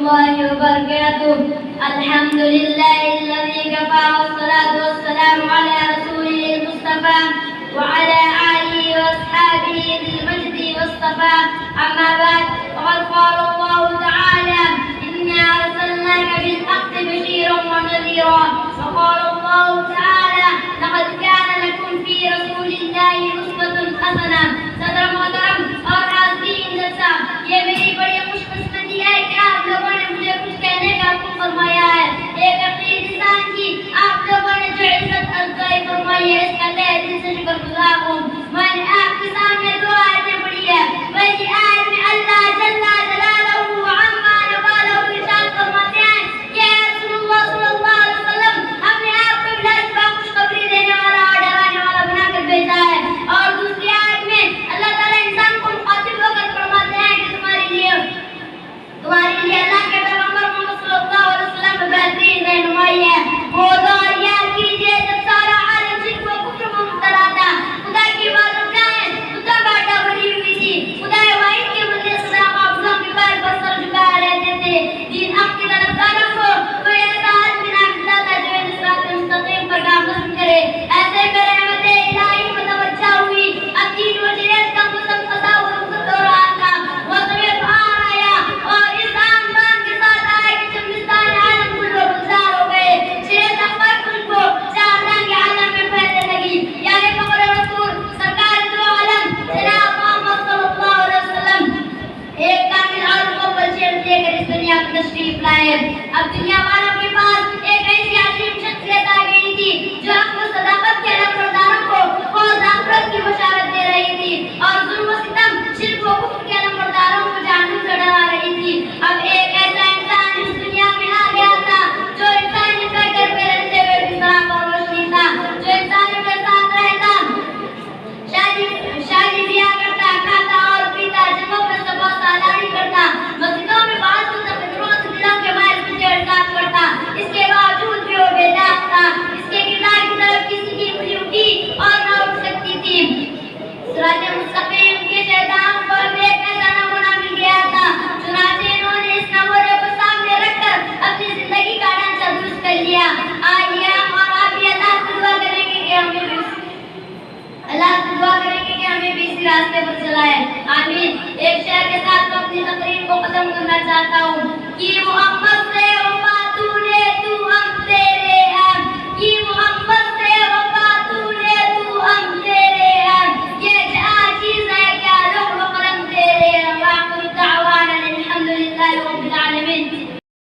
الله وبركاته. الحمد لله الذي كفى والصلاة والسلام على رسوله المصطفى وعلى آله وأصحابه ذي المجد والصفا. أما بعد فقد قال الله تعالى إنا أرسلناك بالحق بشيرا ونذيرا. وقال الله تعالى لقد كان لكم في رسول الله أسوة حسنة. صدر محترم اور حاضرین جلسہ، یہ میری بڑی خوش قسمتی ہے کہ آپ لوگوں نے مجھے کچھ کہنے کا حکم فرمایا ہے. ایک عقید انسان کی آپ لوگوں نے جو عزت افزائی فرمائی ہے، اس کا تہ دل سے شکر گزار ہوں. میں نے آپ کے سامنے دو آیتیں پڑھی ہے. پہلی آیت میں اللہ جل جلالہ وعما نوالہ ارشاد فرماتے ہیں کہ رسول اللہ صلی اللہ علیہ وسلم ہم نے آپ کو بلا شبہ خوشخبری دینے والا اور ڈرانے والا بنا کر بھیجا ہے. اور دوسری آیت میں اللہ تعالیٰ انسان کو مخاطب ہو کر فرماتے ہیں کہ تمہارے لیے اللہ کے پیغمبر محمد صلی اللہ علیہ وسلم میں بہترین رہنمائی ہے. وہ دور یاد کیجیے جب سارا عالم شرک و کفر میں مبتلا تھا. خدا کی عبادت گاہیں خدا باٹا بنی ہوئی تھی. خدا واحد کے بندے صدا معبودوں کے پیر پر سر جھکائے رہتے تھے. دین حق کی طرفداروں کو کوئی ایسا آدمی نہ ملتا تھا جو ان صراط مستقیم پر گامزن کرے. ایسے میں رحمت الہی متوجہ ہوئی. اب دین و شریعت کا موسم خزاں و رخصت ہو رہا تھا. موسم بہار آیا اور اس آسمان کے ساتھ آئے کہ چمنستان عالم گل و گلزار ہو گئے. شریعت اخبار خوشبو چاردان کے عالم میں پھیلنے لگی. یعنی فخر رسول سرکار دو عالم جناب محمد صلی اللہ علیہ وسلم ایک کامل اور مکمل شریعت لے کر اس دنیا میں تشریف لائے. اب دنیا والوں کے پاس ایک ایسی عظیم شخصیت آ گئی تھی جو حق و صداقت کے علمبرداروں کو فوز آخرت کی بشارت دے رہی تھی اور ظلم و ستم شرک و کفر کے علمبرداروں کو جہنم سے ڈرا رہی تھی. اب ایک ایسا انسان اس دنیا میں آ گیا تھا جو انسانی کا گھر پہ رہتے ہوئے بھی سراغ اور روشنی تھا، جو انسانوں کے ساتھ رہتا، شادی بیاہ کرتا، کھاتا اور پیتا، جگہوں میں صفا سالاری کرتا، مسجدوں میں بعض متفکروں سے دلوں کے باعث مجھے ارشاد کرتا. اس کے باوجود بھی وہ بے داغ تھا. اس کے کردار کی طرف کسی کی انگلی اٹھی اور نہ اٹھ سکتی تھی. صراط مستقیم کے شہداؤں کو ایک ایسا نمونہ مل گیا تھا. چنانچہ انہوں نے اس نمونے کو سامنے رکھ کر اپنی زندگی کا ڈھانچہ درست کر لیا. آئیے ہم اور آپ بھی اللہ سے دعا کریں گے کہ ہمیں بھی اسی راستے پر چلائے. آمین. ایک شعر کے ساتھ میں اپنی تقریر کو ختم کرنا چاہتا ہوں کہ محمد